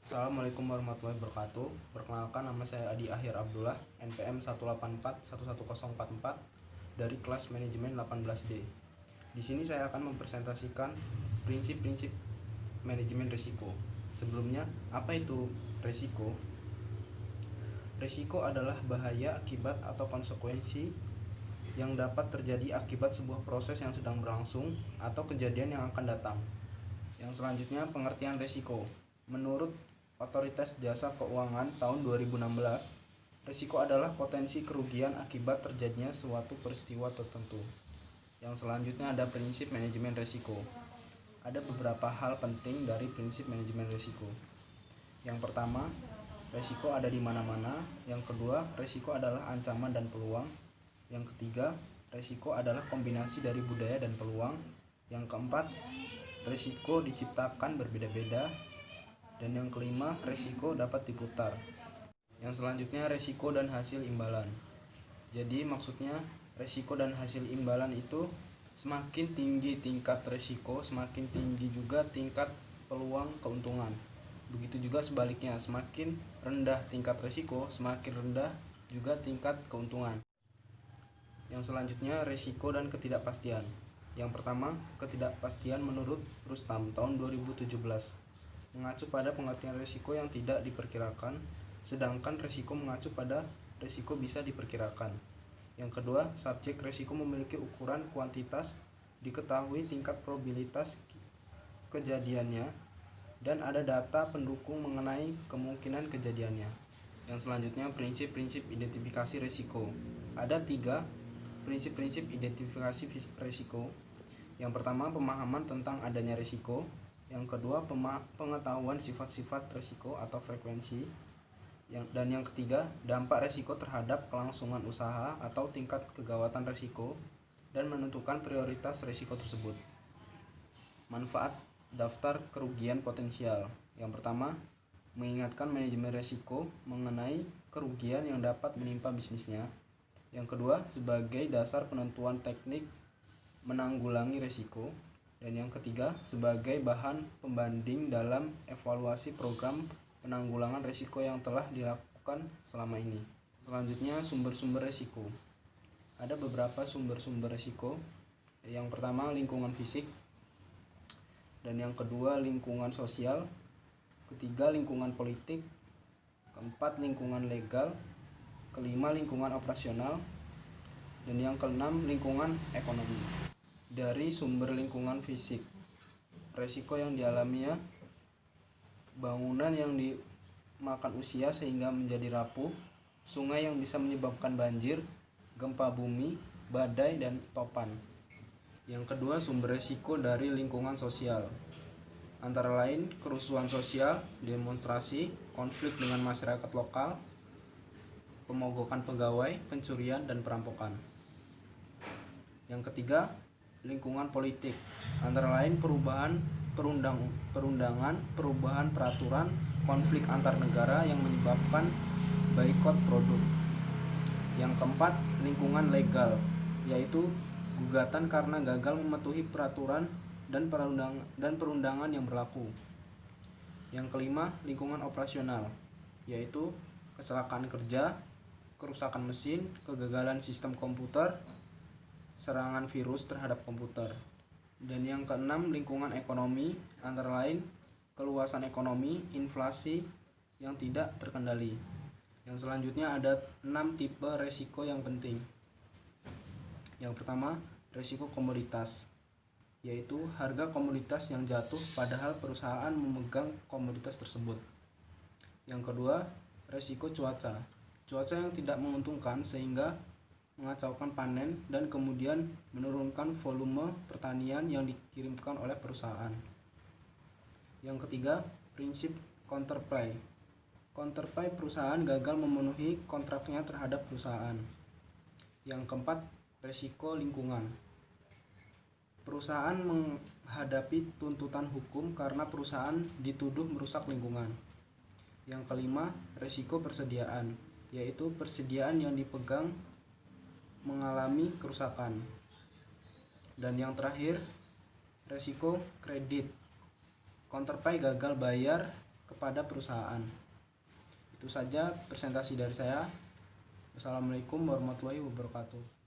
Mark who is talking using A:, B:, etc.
A: Assalamualaikum warahmatullahi wabarakatuh. Perkenalkan, nama saya Adi Akhir Abdullah, NPM 184 11044 dari kelas manajemen 18D. Di sini saya akan mempresentasikan prinsip-prinsip manajemen risiko. Sebelumnya, apa itu risiko? Risiko adalah bahaya, akibat, atau konsekuensi yang dapat terjadi akibat sebuah proses yang sedang berlangsung atau kejadian yang akan datang. Yang selanjutnya, pengertian risiko. Menurut Otoritas Jasa Keuangan tahun 2016, risiko adalah potensi kerugian akibat terjadinya suatu peristiwa tertentu. Yang selanjutnya ada prinsip manajemen risiko. Ada beberapa hal penting dari prinsip manajemen risiko. Yang pertama, risiko ada di mana-mana. Yang kedua, risiko adalah ancaman dan peluang. Yang ketiga, risiko adalah kombinasi dari budaya dan peluang. Yang keempat, risiko diciptakan berbeda-beda. Dan yang kelima, risiko dapat diputar. Yang selanjutnya, risiko dan hasil imbalan. Jadi maksudnya, risiko dan hasil imbalan itu semakin tinggi tingkat risiko, semakin tinggi juga tingkat peluang keuntungan. Begitu juga sebaliknya, semakin rendah tingkat risiko, semakin rendah juga tingkat keuntungan. Yang selanjutnya, risiko dan ketidakpastian. Yang pertama, ketidakpastian menurut Rustam tahun 2017. Mengacu pada pengertian risiko yang tidak diperkirakan, sedangkan risiko mengacu pada risiko bisa diperkirakan. Yang kedua, subjek risiko memiliki ukuran kuantitas, diketahui tingkat probabilitas kejadiannya, dan ada data pendukung mengenai kemungkinan kejadiannya. Yang selanjutnya, prinsip-prinsip identifikasi risiko. Ada 3 prinsip-prinsip identifikasi risiko. Yang pertama, pemahaman tentang adanya risiko. Yang kedua, pengetahuan sifat-sifat risiko atau frekuensi. Dan yang ketiga, dampak risiko terhadap kelangsungan usaha atau tingkat kegawatan risiko, dan menentukan prioritas risiko tersebut. Manfaat daftar kerugian potensial. Yang pertama, mengingatkan manajemen risiko mengenai kerugian yang dapat menimpa bisnisnya. Yang kedua, sebagai dasar penentuan teknik menanggulangi risiko. Dan yang ketiga, sebagai bahan pembanding dalam evaluasi program penanggulangan risiko yang telah dilakukan selama ini. Selanjutnya, sumber-sumber risiko. Ada beberapa sumber-sumber risiko. Yang pertama, lingkungan fisik. Dan yang kedua, lingkungan sosial. Ketiga, lingkungan politik. Keempat, lingkungan legal. Kelima, lingkungan operasional. Dan yang keenam, lingkungan ekonomi. Dari sumber lingkungan fisik, risiko yang dialaminya, bangunan yang dimakan usia sehingga menjadi rapuh, sungai yang bisa menyebabkan banjir, gempa bumi, badai, dan topan. Yang kedua, sumber risiko dari lingkungan sosial, antara lain kerusuhan sosial, demonstrasi, konflik dengan masyarakat lokal, pemogokan pegawai, pencurian, dan perampokan. Yang ketiga, lingkungan politik, antara lain perubahan perundangan, perubahan peraturan, konflik antar negara yang menyebabkan boikot produk. Yang keempat, lingkungan legal, yaitu gugatan karena gagal mematuhi peraturan dan perundangan yang berlaku. Yang kelima, lingkungan operasional, yaitu kecelakaan kerja, kerusakan mesin, kegagalan sistem komputer, serangan virus terhadap komputer. Dan yang keenam, lingkungan ekonomi, antara lain keluasan ekonomi, inflasi yang tidak terkendali. Yang selanjutnya ada 6 tipe risiko yang penting. Yang pertama, risiko komoditas, yaitu harga komoditas yang jatuh padahal perusahaan memegang komoditas tersebut. Yang kedua, risiko cuaca yang tidak menguntungkan sehingga mengacaukan panen dan kemudian menurunkan volume pertanian yang dikirimkan oleh perusahaan. Yang ketiga, prinsip counterplay. Counterplay, perusahaan gagal memenuhi kontraknya terhadap perusahaan. Yang keempat, risiko lingkungan. Perusahaan menghadapi tuntutan hukum karena perusahaan dituduh merusak lingkungan. Yang kelima, risiko persediaan, yaitu persediaan yang dipegang mengalami kerusakan. Dan yang terakhir, risiko kredit. Counterpart gagal bayar kepada perusahaan. Itu saja presentasi dari saya. Wassalamualaikum warahmatullahi wabarakatuh.